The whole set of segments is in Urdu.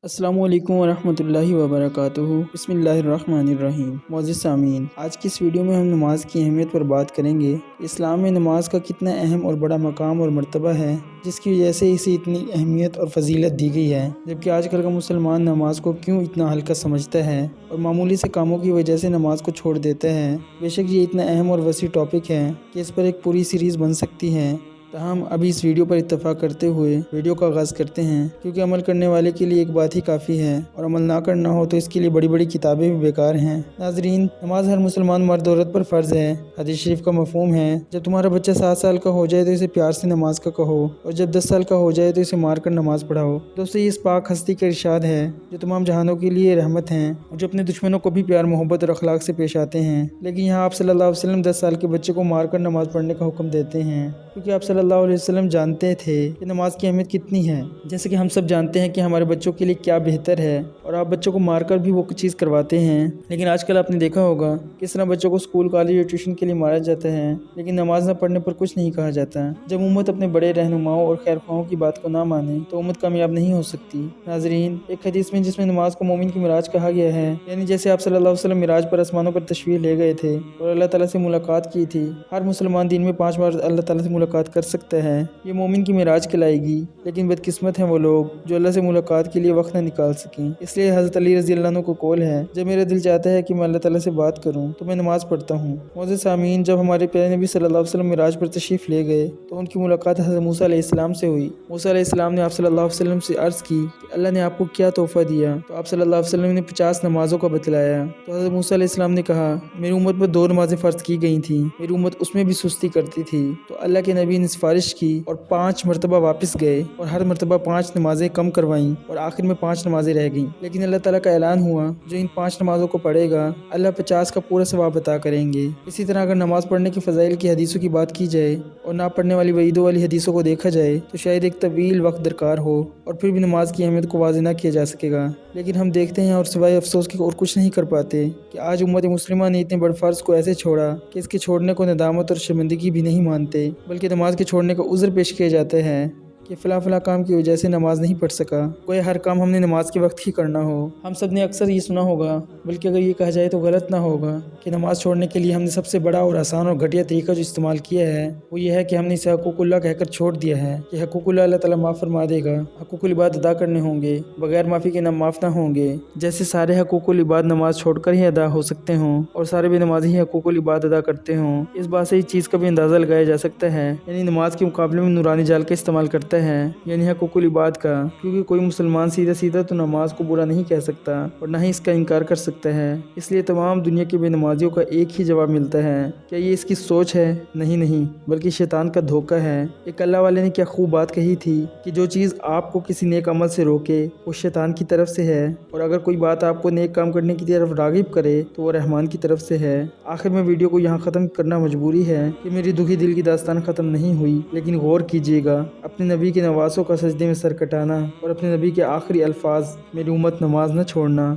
السلام علیکم ورحمۃ اللہ وبرکاتہ۔ بسم اللہ الرحمن الرحیم۔ معزز سامعین، آج کی اس ویڈیو میں ہم نماز کی اہمیت پر بات کریں گے۔ اسلام میں نماز کا کتنا اہم اور بڑا مقام اور مرتبہ ہے، جس کی وجہ سے اسے اتنی اہمیت اور فضیلت دی گئی ہے، جبکہ آج کل کا مسلمان نماز کو کیوں اتنا ہلکا سمجھتا ہے اور معمولی سے کاموں کی وجہ سے نماز کو چھوڑ دیتا ہے۔ بے شک یہ اتنا اہم اور وسیع ٹاپک ہے کہ اس پر ایک پوری سیریز بن سکتی ہے، تاہم ابھی اس ویڈیو پر اتفاق کرتے ہوئے ویڈیو کا آغاز کرتے ہیں، کیونکہ عمل کرنے والے کے لیے ایک بات ہی کافی ہے اور عمل نہ کرنا ہو تو اس کے لیے بڑی بڑی کتابیں بھی بیکار ہیں۔ ناظرین، نماز ہر مسلمان مرد عورت پر فرض ہے۔ حدیث شریف کا مفہوم ہے، جب تمہارا بچہ 7 سال کا ہو جائے تو اسے پیار سے نماز کا کہو، اور جب 10 سال کا ہو جائے تو اسے مار کر نماز پڑھاؤ۔ دوستو، یہ اس پاک ہستی کا ارشاد ہے جو تمام جہانوں کے لیے رحمت ہیں اور جو اپنے دشمنوں کو بھی پیار محبت اور اخلاق سے پیش آتے ہیں، لیکن یہاں آپ صلی اللہ علیہ وسلم 10 سال کے بچے کو مار کر نماز پڑھنے کا حکم دیتے ہیں، کیونکہ آپ صلی اللہ علیہ وسلم جانتے تھے کہ نماز کی اہمیت کتنی ہے۔ جیسے کہ ہم سب جانتے ہیں کہ ہمارے بچوں کے لیے کیا بہتر ہے، اور آپ بچوں کو مار کر بھی وہ چیز کرواتے ہیں، لیکن آج کل آپ نے دیکھا ہوگا کس طرح بچوں کو اسکول کالج اور ٹیوشن کے لیے مارا جاتا ہے، لیکن نماز نہ پڑھنے پر کچھ نہیں کہا جاتا۔ جب امت اپنے بڑے رہنماؤں اور خیر خواہوں کی بات کو نہ مانے تو امت کامیاب نہیں ہو سکتی۔ ناظرین، ایک حدیث میں جس میں نماز کو مومن کی معراج کہا گیا ہے، یعنی جیسے آپ صلی اللہ علیہ وسلم معراج پر آسمانوں پر تشریف لے گئے تھے اور اللہ تعالیٰ سے ملاقات کی تھی۔ ہر مسلمان دن میں 5 بار اللہ تعالیٰ سے ملاقات کر سکتا ہے، یہ مومن کی معراج کہلائے گی، لیکن بدقسمت ہیں وہ لوگ جو اللہ سے ملاقات کے لیے وقت نہ نکال سکیں۔ اس لیے حضرت علی رضی اللہ عنہ کو قول ہے، جب میرا دل چاہتا ہے کہ میں اللہ تعالیٰ سے بات کروں تو میں نماز پڑھتا ہوں۔ معزز سامعین، جب ہمارے پیارے نبی صلی اللہ علیہ وسلم معراج پر تشریف لے گئے تو ان کی ملاقات حضرت موسیٰ علیہ السلام سے ہوئی۔ موسیٰ علیہ السلام نے آپ صلی اللہ علیہ وسلم سے عرض کی کہ اللہ نے آپ کو کیا تحفہ دیا، تو آپ صلی اللہ علیہ وسلم نے 50 نمازوں کا بتلایا۔ تو حضرت موسیٰ علیہ السلام نے کہا، میری امت پر 2 نمازیں فرض کی گئی تھیں، میری امت اس میں بھی سستی کرتی تھی، تو اللہ کے نبی نے سفارش کی اور 5 مرتبہ واپس گئے اور ہر مرتبہ 5 نمازیں کم کروائیں اور آخر میں 5 نمازیں رہ گئیں، لیکن اللہ تعالیٰ کا اعلان ہوا، جو ان 5 نمازوں کو پڑھے گا اللہ 50 کا پورا ثواب عطا کریں گے۔ اسی طرح اگر نماز پڑھنے کے فضائل کی حدیثوں کی بات کی جائے اور نہ پڑھنے والی وعیدوں والی حدیثوں کو دیکھا جائے تو شاید ایک طویل وقت درکار ہو اور پھر بھی نماز کی اہمیت کو واضح نہ کیا جا سکے گا، لیکن ہم دیکھتے ہیں اور سوائے افسوس کے اور کچھ نہیں کر پاتے کہ آج امت مسلمہ نے اتنے بڑے فرض کو ایسے چھوڑا کہ اس کے چھوڑنے کو ندامت اور شرمندگی بھی نہیں مانتے، بلکہ نماز کے چھوڑنے کا عذر پیش کیا جاتا ہے کہ فلاں کام کی وجہ سے نماز نہیں پڑھ سکا، کوئی ہر کام ہم نے نماز کے وقت ہی کرنا ہو۔ ہم سب نے اکثر یہ سنا ہوگا، بلکہ اگر یہ کہا جائے تو غلط نہ ہوگا، کہ نماز چھوڑنے کے لیے ہم نے سب سے بڑا اور آسان اور گھٹیا طریقہ جو استعمال کیا ہے وہ یہ ہے کہ ہم نے اسے حقوق اللہ کہہ کر چھوڑ دیا ہے کہ حقوق اللہ اللہ تعالیٰ معاف فرما دے گا، حقوق العباد ادا کرنے ہوں گے، بغیر معافی کے معاف نہ ہوں گے، جیسے سارے حقوق العباد نماز چھوڑ کر ہی ادا ہو سکتے ہوں اور سارے بے نمازی ہی حقوق العباد ادا کرتے ہوں۔ اس بات سے اس چیز کا بھی اندازہ لگایا جا سکتا ہے، یعنی نماز کے مقابلے میں نورانی جال کا استعمال کرتا ہے، یعنی حقوق العباد کا، کیونکہ کوئی مسلمان سیدھا تو نماز کو برا نہیں کہہ سکتا اور نہ ہی اس کا انکار کر سکتا ہے، اس لیے تمام دنیا کے بے نمازیوں کا ایک ہی جواب ملتا ہے، کیا یہ اس کی سوچ ہے؟ نہیں، بلکہ شیطان کا دھوکہ ہے۔ ایک اللہ والے نے کیا خوب بات کہی تھی کہ جو چیز آپ کو کسی نیک عمل سے روکے وہ شیطان کی طرف سے ہے، اور اگر کوئی بات آپ کو نیک کام کرنے کی طرف راغب کرے تو وہ رحمان کی طرف سے ہے۔ آخر میں ویڈیو کو یہاں ختم کرنا مجبوری ہے کہ میری دکھی دل کی داستان ختم نہیں ہوئی، لیکن غور کیجیے گا، اپنے نبی کے نواسوں کا سجدے میں سر کٹانا اور اپنے نبی کے آخری الفاظ، میری امت نماز نہ چھوڑنا۔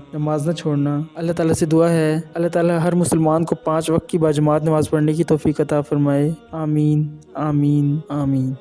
اللہ تعالیٰ سے دعا ہے، اللہ تعالیٰ ہر مسلمان کو 5 وقت کی باجماعت نماز پڑھنے کی توفیق عطا فرمائے۔ آمین آمین آمین۔